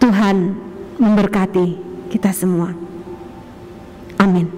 Tuhan memberkati kita semua. Amin.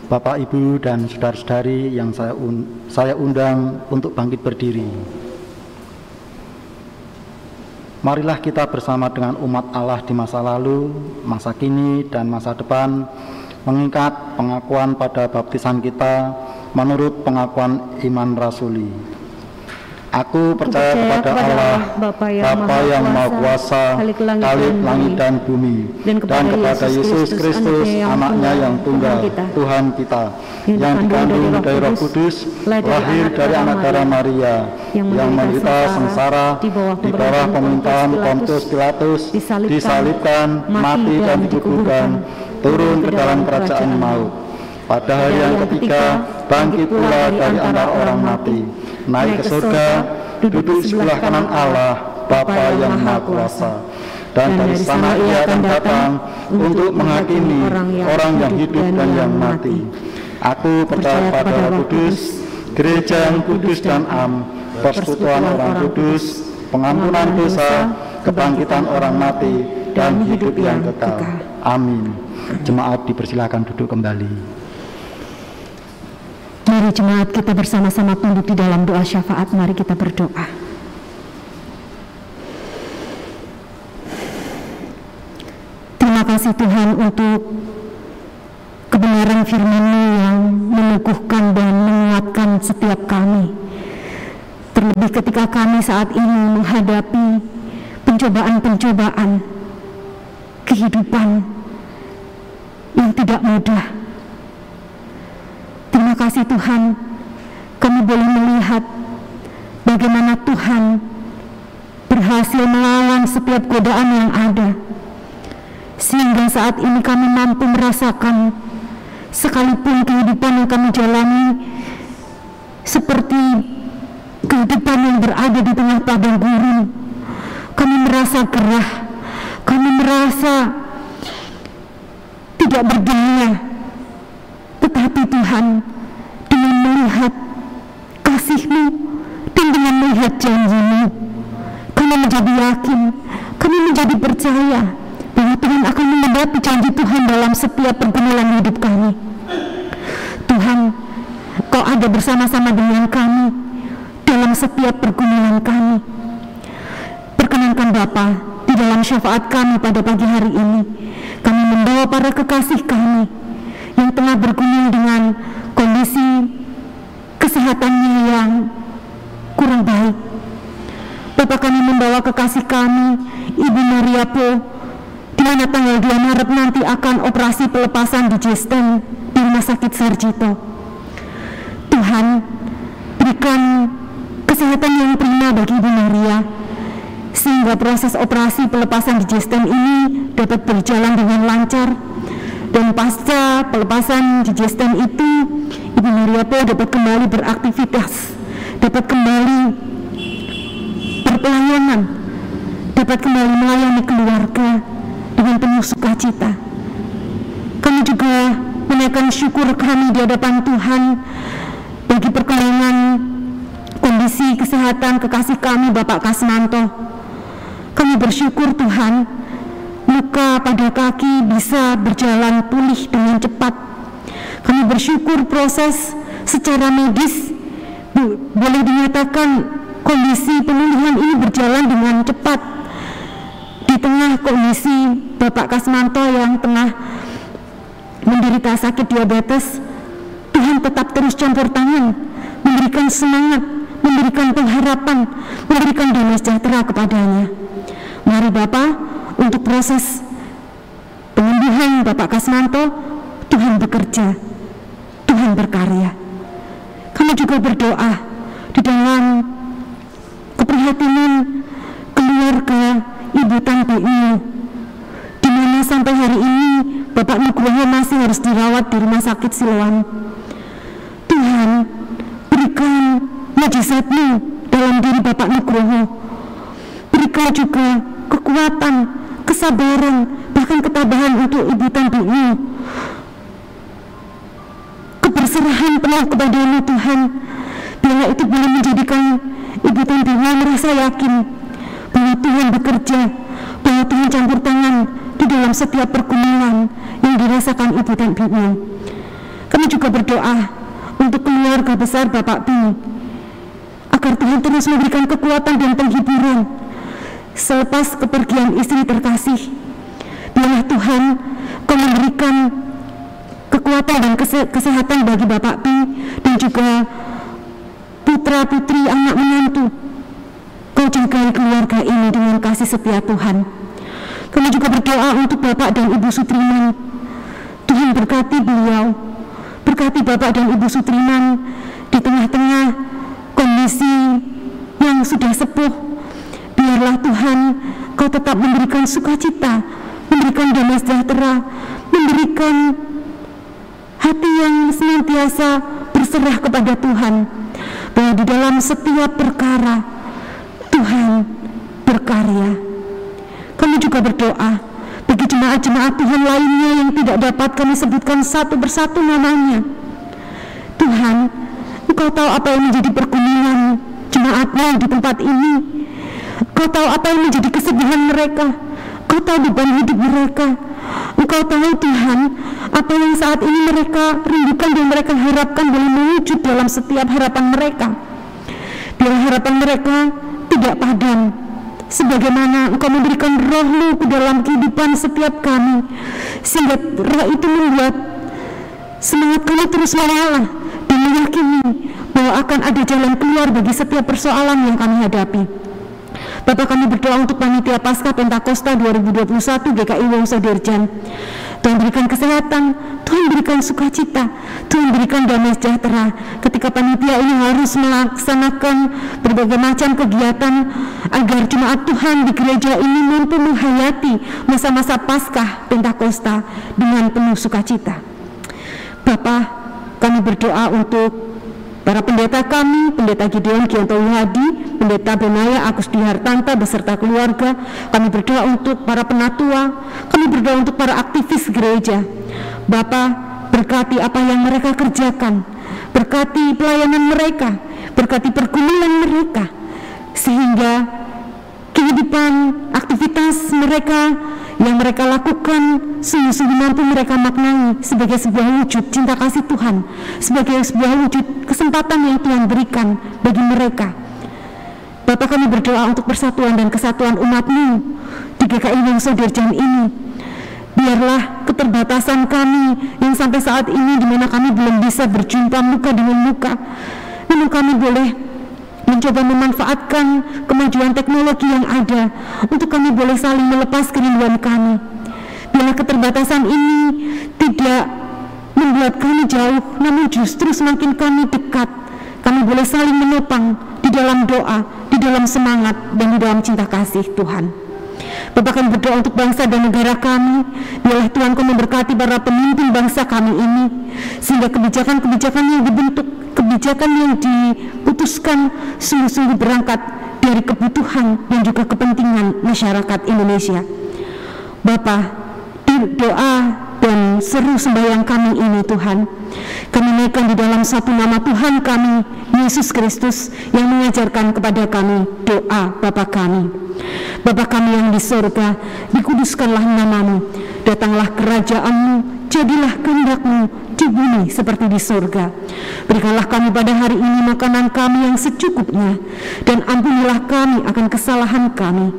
Bapak, Ibu, dan saudara-saudari yang saya undang untuk bangkit berdiri. Marilah kita bersama dengan umat Allah di masa lalu, masa kini, dan masa depan mengingat pengakuan pada baptisan kita menurut pengakuan iman rasuli. Aku percaya kepada Allah, Bapa yang Maha Kuasa, Khalik langit dan bumi, dan kepada Yesus Kristus, Anaknya yang tunggal, Tuhan kita, yang dikandung dari Roh Kudus, lahir dari anak darah Maria, yang menderita sengsara di bawah pemerintahan Pontius Pilatus, disalibkan, mati dan dikuburkan, turun ke dalam kerajaan maut. Pada hari yang ketiga, bangkit pula dari antara orang mati, naik ke surga, duduk di sebelah kanan Allah, Bapa yang Maha Kuasa. Dan dari sana Ia akan datang untuk menghakimi orang yang hidup dan yang mati. Aku percaya pada Roh Kudus, gereja yang kudus dan am, persekutuan orang kudus, pengampunan dosa, kebangkitan orang mati, dan hidup yang kekal. Amin. Jemaat dipersilakan duduk kembali. Mari jemaat kita bersama-sama tunduk di dalam doa syafaat. Mari kita berdoa. Terima kasih Tuhan untuk kebenaran firman-Mu yang meneguhkan dan menguatkan setiap kami. Terlebih ketika kami saat ini menghadapi pencobaan-pencobaan kehidupan yang tidak mudah. Terima kasih Tuhan, kami boleh melihat bagaimana Tuhan berhasil melawan setiap godaan yang ada, sehingga saat ini kami mampu merasakan sekalipun kehidupan yang kami jalani seperti kehidupan yang berada di tengah padang gurun, kami merasa gerah, kami merasa tidak berdaya. Tetapi Tuhan, dengan melihat kasih-Mu dan dengan melihat janji-Mu, kami menjadi yakin, kami menjadi percaya bahwa Tuhan akan menepati janji Tuhan dalam setiap pergumulan hidup kami. Tuhan, Kau Engkau ada bersama-sama dengan kami dalam setiap pergumulan kami. Perkenankan Bapa, di dalam syafaat kami pada pagi hari ini, kami membawa para kekasih kami yang tengah bergumul dengan kondisi kesehatannya yang kurang baik. Bapa, kami membawa kekasih kami, Ibu Maria Po, di mana tanggal 2 Maret nanti akan operasi pelepasan digestion di Rumah Sakit Sarjito. Tuhan, berikan kesehatan yang prima bagi Ibu Maria, sehingga proses operasi pelepasan digestion ini dapat berjalan dengan lancar, dan pasca pelepasan digestion itu Ibu Maria Po dapat kembali beraktivitas, dapat kembali berpelayanan, dapat kembali melayani keluarga dengan penuh sukacita. Kami juga menaikkan syukur kami di hadapan Tuhan bagi perkembangan kondisi kesehatan kekasih kami Bapak Kasmanto. Kami bersyukur Tuhan, luka pada kaki bisa berjalan pulih dengan cepat. Kami bersyukur proses secara medis boleh dinyatakan kondisi pemulihan ini berjalan dengan cepat. Di tengah kondisi Bapak Kasmanto yang tengah menderita sakit diabetes, Tuhan tetap terus campur tangan, memberikan semangat, memberikan pengharapan, memberikan damai sejahtera kepadanya. Mari Bapak, untuk proses penyembuhan Bapak Kasmanto, Tuhan bekerja, Tuhan berkarya. Kami juga berdoa di dalam keprihatinan keluarga Ibu Tan BU, di mana sampai hari ini Bapak Nugroho masih harus dirawat di Rumah Sakit Siloam. Tuhan, berikan mujizat-Mu dalam diri Bapak Nugroho. Berikan juga kekuatan, kesabaran, bahkan ketabahan untuk Ibu Tan BU. Keberserahan penuh kepada-Mu Tuhan, biarlah itu boleh menjadikan Ibu Tan BU merasa yakin bahwa Tuhan bekerja, bahwa Tuhan campur tangan di dalam setiap pergumulan yang dirasakan Ibu Tan BU. Kami juga berdoa untuk keluarga besar Bapak Pi, agar Tuhan terus memberikan kekuatan dan penghiburan selepas kepergian istri terkasih. Biarlah Tuhan Kau memberikan kekuatan dan kesehatan bagi Bapak Pi dan juga putra-putri, anak menantu. Kau jagai keluarga ini dengan kasih setia Tuhan. Kami juga berdoa untuk Bapak dan Ibu Sutriman. Tuhan berkati beliau, berkati Bapak dan Ibu Sutriman di tengah-tengah kondisi yang sudah sepuh. Biarlah Tuhan Kau tetap memberikan sukacita, memberikan damai sejahtera, memberikan hati yang senantiasa berserah kepada Tuhan, bahwa di dalam setiap perkara Tuhan berkarya. Kami juga berdoa bagi jemaat-jemaat Tuhan lainnya yang tidak dapat kami sebutkan satu persatu namanya. Tuhan, Engkau tahu apa yang menjadi pergumulan jemaat-Mu di tempat ini. Engkau tahu apa yang menjadi kesedihan mereka. Engkau tahu beban hidup mereka. Engkau tahu Tuhan apa yang saat ini mereka rindukan dan mereka harapkan boleh mewujud dalam setiap harapan mereka. Biar harapan mereka tidak padam, sebagaimana Engkau memberikan roh-Mu ke dalam kehidupan setiap kami, sehingga roh itu membuat semangat kami terus menyala dan meyakini bahwa akan ada jalan keluar bagi setiap persoalan yang kami hadapi. Bapak, kami berdoa untuk Panitia Paskah Pentakosta 2021 GKI Wongso Dirjan. Tuhan berikan kesehatan, Tuhan berikan sukacita, Tuhan berikan damai sejahtera ketika panitia ini harus melaksanakan berbagai macam kegiatan agar jemaat Tuhan di gereja ini mampu menghayati masa-masa Paskah Pentakosta dengan penuh sukacita. Bapak, kami berdoa untuk para pendeta kami, Pendeta Gideon Gianto Wihadi, Pendeta Benaya Agus Dihartanta beserta keluarga. Kami berdoa untuk para penatua, kami berdoa untuk para aktivis gereja. Bapak, berkati apa yang mereka kerjakan, berkati pelayanan mereka, berkati pergumulan mereka, sehingga kehidupan aktivitas keras mereka yang mereka lakukan sungguh-sungguh mampu mereka maknai sebagai sebuah wujud cinta kasih Tuhan, sebagai sebuah wujud kesempatan yang Tuhan berikan bagi mereka. Bapa, kami berdoa untuk persatuan dan kesatuan umat-Mu di GKI Wongso Dirjan ini. Biarlah keterbatasan kami yang sampai saat ini di mana kami belum bisa berjumpa muka dengan muka, namun kami boleh mencoba memanfaatkan kemajuan teknologi yang ada untuk kami boleh saling melepas kerinduan kami. Biarlah keterbatasan ini tidak membuat kami jauh, namun justru semakin kami dekat. Kami boleh saling menopang di dalam doa, di dalam semangat, dan di dalam cinta kasih Tuhan. Bapak, kami berdoa untuk bangsa dan negara kami. Biarlah Tuhan Kau memberkati para pemimpin bangsa kami ini, sehingga kebijakan-kebijakan yang dibentuk, kebijakan yang diputuskan sungguh-sungguh berangkat dari kebutuhan dan juga kepentingan masyarakat Indonesia. Bapa, di doa dan seru sembahyang kami ini Tuhan, kami naikkan di dalam satu nama Tuhan kami, Yesus Kristus, yang mengajarkan kepada kami doa Bapa kami. Bapa kami yang di surga, dikuduskanlah nama-Mu, datanglah kerajaan-Mu, jadilah kehendak-Mu di bumi seperti di surga. Berikanlah kami pada hari ini makanan kami yang secukupnya, dan ampunilah kami akan kesalahan kami,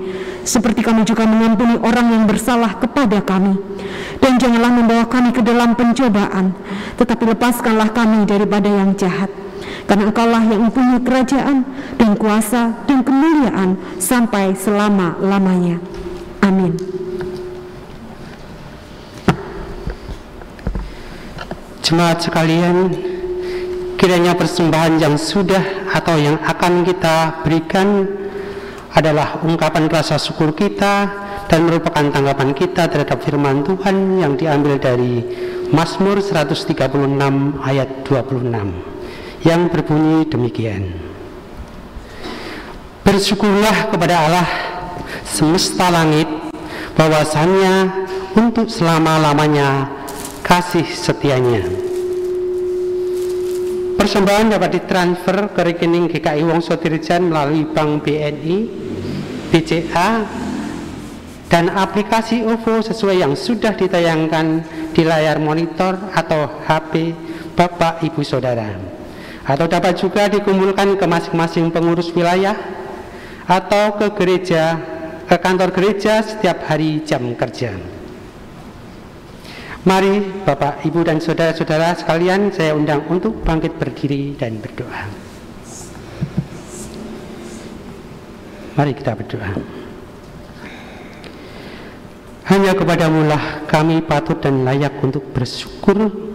seperti kami juga mengampuni orang yang bersalah kepada kami. Dan janganlah membawa kami ke dalam pencobaan, tetapi lepaskanlah kami daripada yang jahat. Karena Engkaulah yang mempunyai kerajaan dan kuasa dan kemuliaan sampai selama-lamanya. Amin. Jemaat sekalian, kiranya persembahan yang sudah atau yang akan kita berikan adalah ungkapan rasa syukur kita dan merupakan tanggapan kita terhadap firman Tuhan yang diambil dari Mazmur 136 ayat 26 yang berbunyi demikian. Bersyukurlah kepada Allah semesta langit, bahwasannya untuk selama-lamanya kasih setianya. Persembahan dapat ditransfer ke rekening GKI Wongso Dirjan melalui Bank BNI, BCA, dan aplikasi OVO sesuai yang sudah ditayangkan di layar monitor atau HP Bapak Ibu Saudara. Atau dapat juga dikumpulkan ke masing-masing pengurus wilayah atau ke kantor gereja setiap hari jam kerja. Mari Bapak, Ibu, dan saudara-saudara sekalian, saya undang untuk bangkit berdiri dan berdoa. Mari kita berdoa. Hanya kepadamu lah kami patut dan layak untuk bersyukur,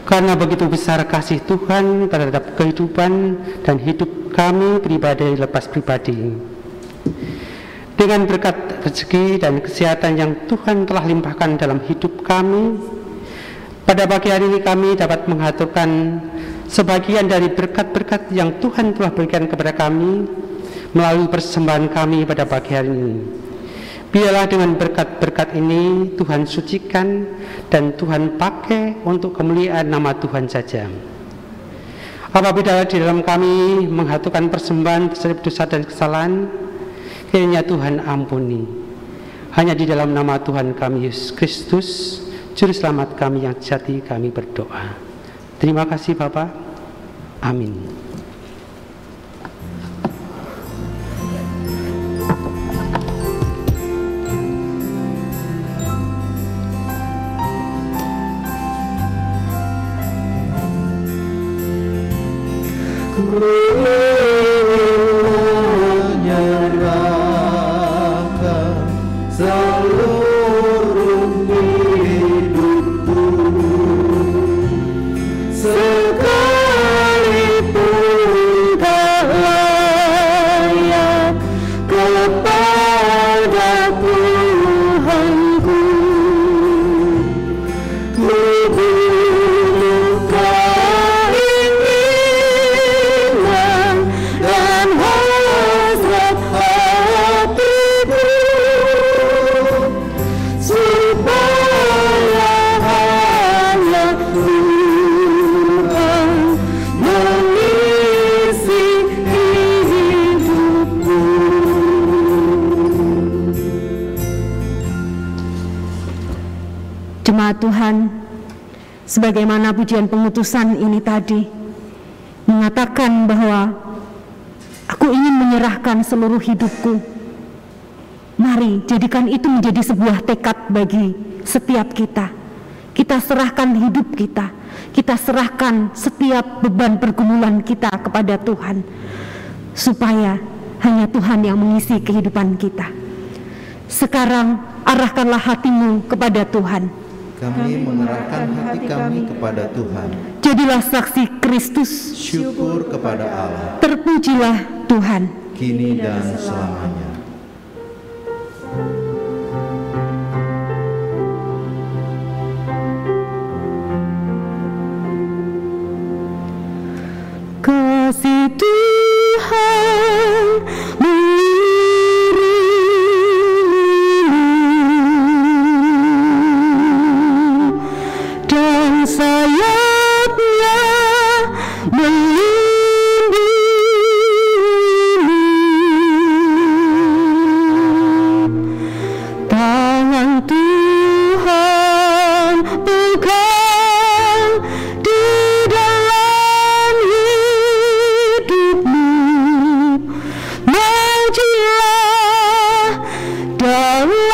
karena begitu besar kasih Tuhan terhadap kehidupan dan hidup kami pribadi lepas pribadi. Dengan berkat rezeki dan kesehatan yang Tuhan telah limpahkan dalam hidup kami, pada pagi hari ini kami dapat mengaturkan sebagian dari berkat-berkat yang Tuhan telah berikan kepada kami melalui persembahan kami pada pagi hari ini. Biarlah dengan berkat-berkat ini Tuhan sucikan dan Tuhan pakai untuk kemuliaan nama Tuhan saja. Apabila di dalam kami mengaturkan persembahan terhadap dosa dan kesalahan, kiranya Tuhan ampuni. Hanya di dalam nama Tuhan kami Yesus Kristus, Juru Selamat kami yang sejati, kami berdoa. Terima kasih Bapak. Amin. Menyerahkan seluruh hidupku, sekalipun tak layak kepada Tuhanku. Tubuhmu kau ingin Jemaat Tuhan, sebagaimana pujian pengutusan ini tadi mengatakan bahwa aku ingin menyerahkan seluruh hidupku. Mari jadikan itu menjadi sebuah tekad bagi setiap kita. Kita serahkan hidup kita, kita serahkan setiap beban pergumulan kita kepada Tuhan, supaya hanya Tuhan yang mengisi kehidupan kita. Sekarang arahkanlah hatimu kepada Tuhan. Kami mengerahkan hati kami kepada Tuhan. Jadilah saksi Kristus. Syukur kepada Allah, Terpujilah Tuhan. kini dan selamanya. Kasih Tuhan mengiringimu dan sayapnya melindungimu. Tangan Tuhan pegang di dalam hidupmu. Majulah dalam